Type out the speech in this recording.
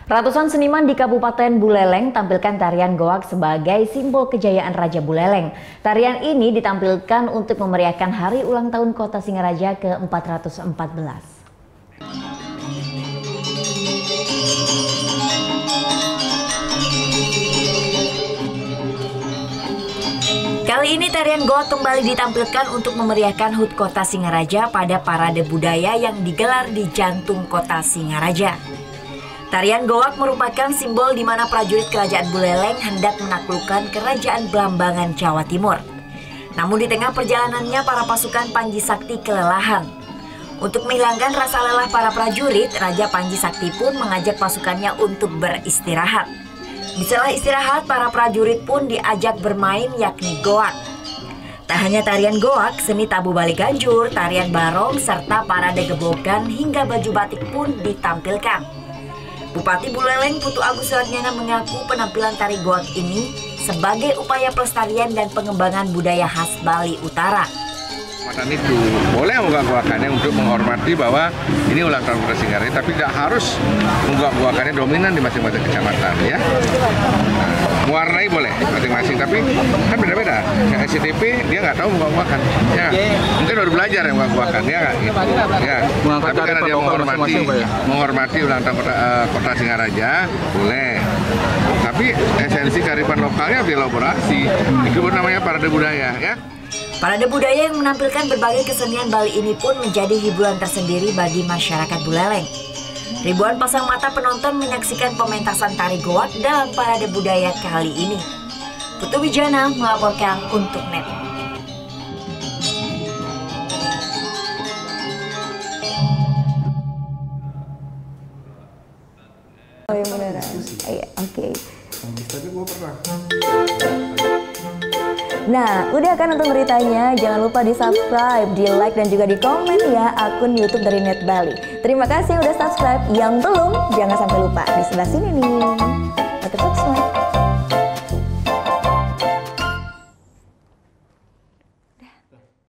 Ratusan seniman di Kabupaten Buleleng tampilkan tarian goak sebagai simbol kejayaan Raja Buleleng. Tarian ini ditampilkan untuk memeriahkan hari ulang tahun Kota Singaraja ke-414. Kali ini tarian goak kembali ditampilkan untuk memeriahkan HUT Kota Singaraja pada parade budaya yang digelar di jantung Kota Singaraja. Tarian goak merupakan simbol di mana prajurit Kerajaan Buleleng hendak menaklukkan Kerajaan Blambangan Jawa Timur. Namun di tengah perjalanannya para pasukan Panji Sakti kelelahan. Untuk menghilangkan rasa lelah para prajurit, Raja Panji Sakti pun mengajak pasukannya untuk beristirahat. Setelah istirahat, para prajurit pun diajak bermain yakni goak. Tak hanya tarian goak, seni tabu Bali Ganjur, tarian barong, serta parade gebokan hingga baju batik pun ditampilkan. Bupati Buleleng Putu Agus Suratnyana mengaku penampilan tari goak ini sebagai upaya pelestarian dan pengembangan budaya khas Bali Utara. Itu boleh menggak-goakannya untuk menghormati bahwa ini ulang tahun Kota Singaraja, tapi tidak harus menggak-goakannya dominan di masing-masing kecamatan, ya. Mewarnai boleh masing-masing, tapi kan beda-beda. Kayak SCTP dia nggak tahu menggak-goakan, ya. Mungkin baru belajar yang menggak-goakan, ya nggak? Gitu. Ya. Tapi karena dia menghormati ulang tahun Kota Singaraja, boleh. Tapi esensi kearifan lokalnya dielaborasi. Itu namanya parade budaya, ya. Parade budaya yang menampilkan berbagai kesenian Bali ini pun menjadi hiburan tersendiri bagi masyarakat Buleleng. Ribuan pasang mata penonton menyaksikan pementasan tari goak dalam parade budaya kali ini. Putu Wijana melaporkan untuk NET. Oh yang beneran? Iya, oke. Tapi gue pernah. Nah, udah kan nonton beritanya? Jangan lupa di-subscribe, di-like, dan juga di-komen ya akun YouTube dari Net Bali. Terima kasih yang udah subscribe. Yang belum, jangan sampai lupa. Di sebelah sini nih.